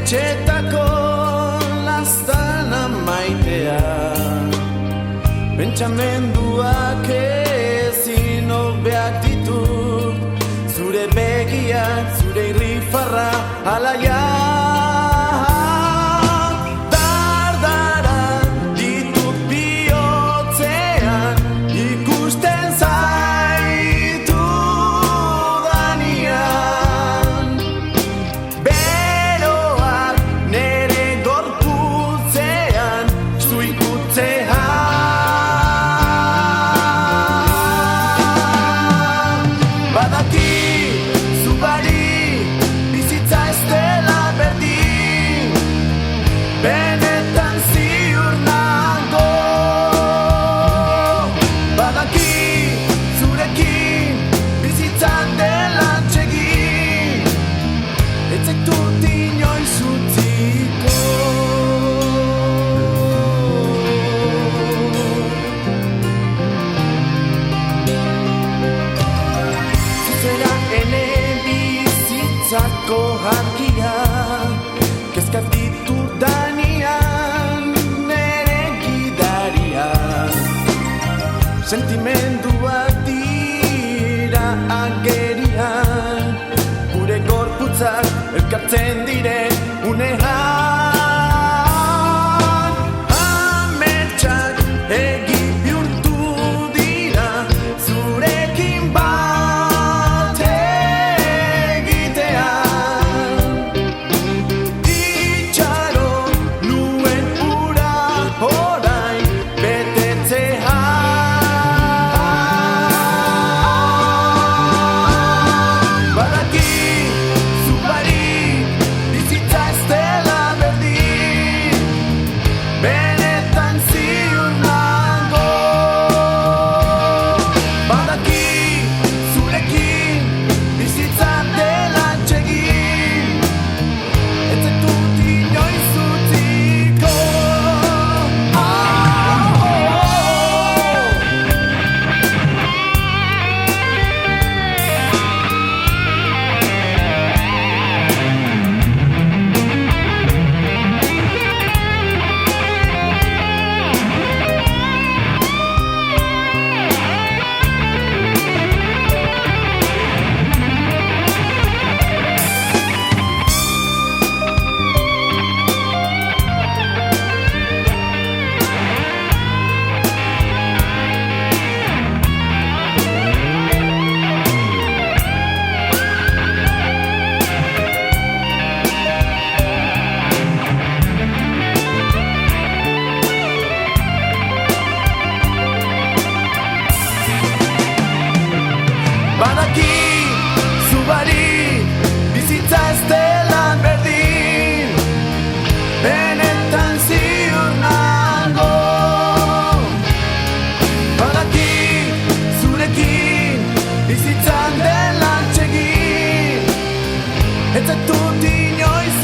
etxetako laztana maitea, pentsamenduak ezin hobeak ditut, zure begiak, zure irrifarra, alaia. Dardara ditut bihotzean, ikusten zaitudanean. Beroak nere gorputzean, zu ikutzean. Badaki zubari bizitza ez dela berdin, benetan ziur nago. Badaki zurekin bizitza dela atsegin, ez zaitut inoiz utziko. Zuzera ene bizitzako argia, kezkak ditudanean nere gidaria. Sentimenduak dira agerian, gure gorputzak elkartzen diren unean. Ametsak egi bihurtu dira, zurekin bat egitean. Itxaro nuen ura orain betetzean. Badaki zubari bizitza ez dela berdin, benetan ziur nago. Badaki zurekin bizitza dela atsegin, ez zaitut inoiz utziko. Badaki zubari bizitza ez dela berdin, benetan ziur nago. Badaki zurekin bizitza dela atsegin, ez zaitut inoiz